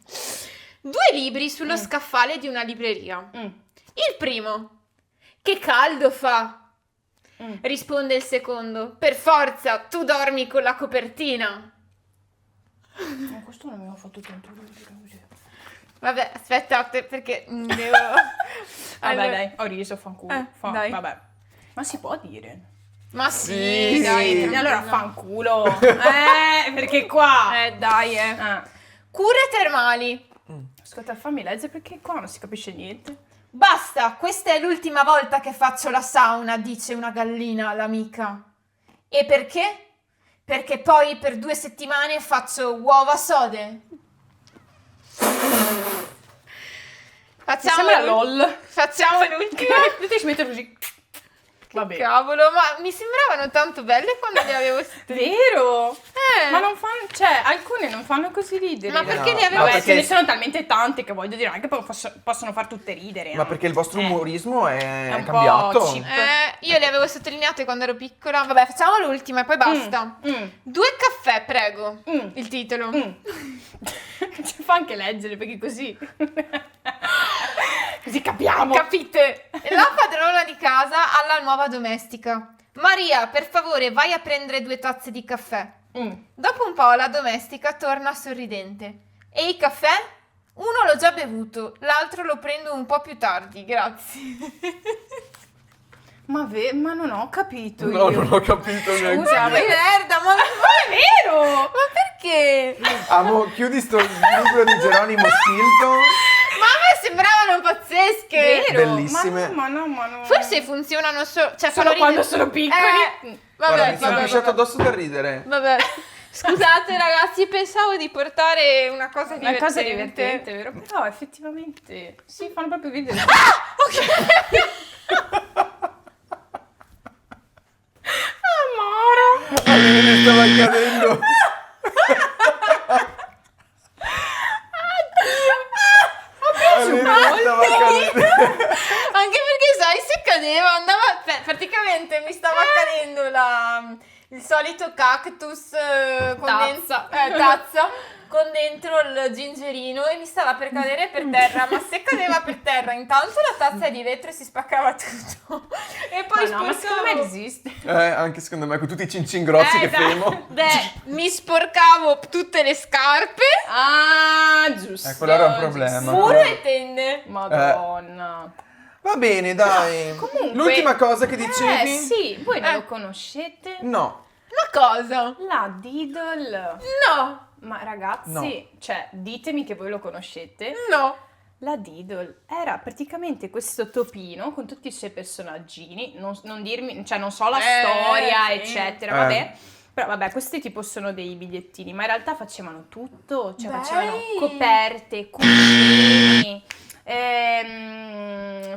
libri sullo scaffale di una libreria. Il primo: che caldo fa? Risponde il secondo: per forza, tu dormi con la copertina. Questo non mi ha fatto tanto ridere così. Vabbè, aspettate perché devo... Vabbè, dai, ho riso, fanculo. dai. Vabbè. Ma si può dire? Ma Sì, sì, dai. sì. Allora fanculo. Perché qua? Dai, Cure termali. Ascolta, fammi leggere perché qua non si capisce niente. Basta, questa è l'ultima volta che faccio la sauna, dice una gallina all'amica. E perché? Perché poi per 2 settimane faccio uova sode. Sembra LOL. Facciamo l'ultima. Devi mettere così. Vabbè. Cavolo, ma mi sembravano tanto belle quando le avevo Vero? Ma non fanno, cioè, alcune non fanno così ridere. Ma perché No, ne avevo... ma Vabbè, perché- ce ne sono talmente tante che voglio dire, anche possono far tutte ridere. Ma perché il vostro umorismo è un po' cambiato. cheap. Io le avevo sottolineate quando ero piccola. Vabbè, facciamo l'ultima e poi basta. 2 caffè, prego. Il titolo. Ci fa anche leggere perché così. Così capiamo. Capite? La padrona di casa alla nuova domestica. Maria, per favore, vai a prendere 2 tazze di caffè. Dopo un po' la domestica torna sorridente. E il caffè? Uno l'ho già bevuto, l'altro lo prendo un po' più tardi, grazie. Ma non ho capito No, io. non ho capito neanche. Scusa, Ma merda, ma è vero! Ma perché? Amo, chiudi sto libro di Geronimo Stilton. Ma a me sembravano pazzesche. Vero? Bellissime. Ma no. Forse funzionano solo, cioè Solo fanno quando ridere. sono piccoli. Guarda, mi sono vabbè. pisciato addosso da ridere. Vabbè. Scusate ragazzi, pensavo di portare una cosa Una divertente. cosa divertente, vero? Però effettivamente sì, fanno proprio ridere. Amore. A me ne stava cadendo. A me ne stava cadendo. Anche perché sai, se cadeva andava, praticamente mi stava cadendo il solito cactus con tazza con dentro il gingerino e mi stava per cadere per terra, ma se cadeva per terra intanto la tazza è di vetro e si spaccava tutto e poi Ma secondo me esiste. Anche secondo me con tutti i cincin grossi che esatto. femo. mi sporcavo tutte le scarpe, Ah, giusto. Quello era un problema. muro e tende. Madonna. Va bene, dai. Comunque- L'ultima cosa che dicevi? Sì, voi non lo conoscete? No. Ma cosa? La Diddle. No, Ma ragazzi, cioè, ditemi che voi lo conoscete. no. La Diddle era praticamente questo topino con tutti i suoi personaggini, non dirmi, cioè non so la storia, sì. eccetera, vabbè. Però vabbè, questi tipo sono dei bigliettini, ma in realtà facevano tutto, cioè facevano Dai. coperte, cuscini,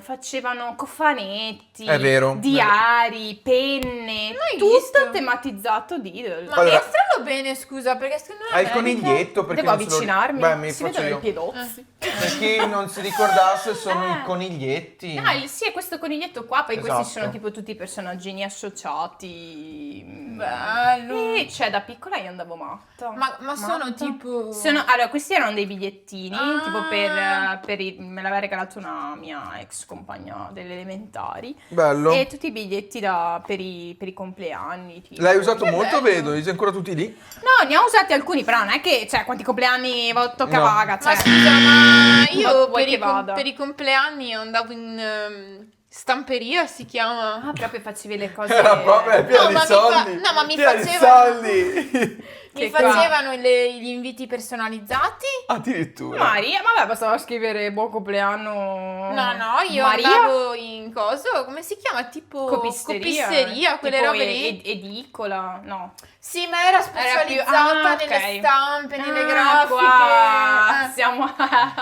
facevano cofanetti, È vero. diari, penne, Mai tutto visto. tematizzato Diddle. Ma Allora- mostralo bene, scusa, perché secondo me Hai il coniglietto perché Devo non se lo- avvicinarmi, Beh, mi si faccio vedono io. i piedozzi. Per chi non si ricordasse sono i coniglietti. Sì, è questo coniglietto qua, poi Esatto. questi sono tipo tutti i personaggini associati. Bello. E cioè da piccola io andavo matta. Ma sono tipo... Allora, questi erano dei bigliettini, Ah. tipo me l'aveva regalato una mia ex compagna delle elementari. Bello. E tutti i biglietti per i compleanni. Tipo. L'hai usato molto, bello. vedo. Sei ancora tutti lì? No, ne ho usati alcuni, però non è che, cioè, quanti compleanni tocca No. vaga, cioè. Ma scusa, ma io Vuoi per che i, vada? per i compleanni andavo in stamperia, si chiama. Ah, proprio facevi le cose. Era proprio piena No, di ma mi soldi. no, ma mi Piena di facevano- soldi. Mi Che facevano gli inviti personalizzati. Addirittura. Maria, vabbè, bastava scrivere buon compleanno. No, io Maria. andavo in coso, come si chiama? Tipo Copisteria, quelle tipo robe lì. Edicola, no. Sì, ma era specializzata ah, nelle ok. stampe, nelle Ah, grafiche. qua. Siamo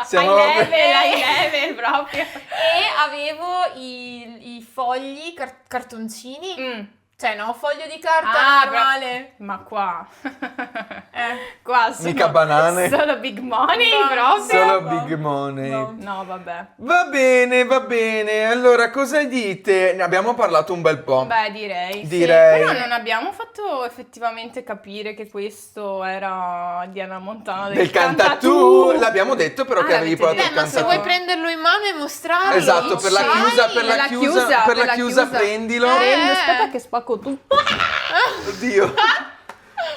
Siamo high proprio- level proprio. E avevo i fogli, cartoncini. Mm. Cioè, no, foglio di carta Ah, normale. Ma qua. Qua sono Mica banane. Solo big money No, proprio. Solo No. big money. No. No, vabbè. Va bene, va bene. Allora, cosa dite? Ne abbiamo parlato un bel po'. Beh, direi. sì. Direi. Però non abbiamo fatto effettivamente capire che questo era Diana Montana Del Cantatù. L'abbiamo detto però Ah, che avevi l'avete portato il detto. Ma se Cantatù. vuoi prenderlo in mano e mostrarlo. Esatto, per la Sai? chiusa, per la chiusa, per la chiusa prendilo. Aspetta che spacco tutto. Oddio.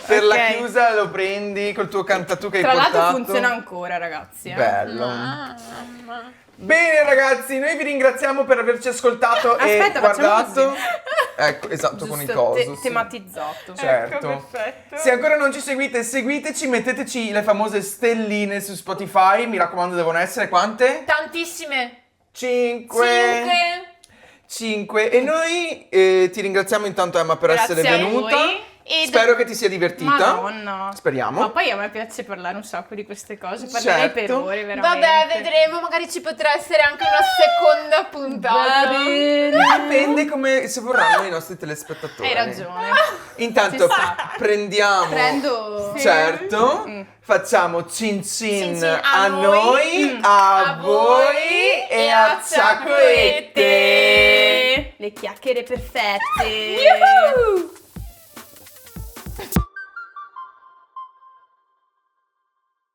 Per la Ok. chiusa lo prendi col tuo Cantatù che hai Tra portato. l'altro funziona ancora, ragazzi. Bello. Mamma. Bene ragazzi, noi vi ringraziamo per averci ascoltato Aspetta, e facciamo guardato. così. Ecco, esatto, con il Giusto, coso. sì. tematizzato. Certo. Ecco, perfetto. Se ancora non ci seguite, seguiteci, metteteci le famose stelline su Spotify. Mi raccomando, devono essere quante? Tantissime. 5. 5. E noi ti ringraziamo intanto Emma per Grazie essere a venuta. voi. E Spero che ti sia divertita. Madonna. Speriamo. Ma poi a me piace parlare un sacco di queste cose. Parlerei per Certo. ore, veramente. Vabbè, vedremo, magari ci potrà essere anche una seconda puntata. Va bene. Dipende come se vorranno i nostri telespettatori. Hai ragione. Intanto Ci sta. prendiamo. Prendo. Certo. Mm. Facciamo cin Cin cin cin a noi, a voi e a Ciacoette. Le chiacchiere perfette. Yuhu!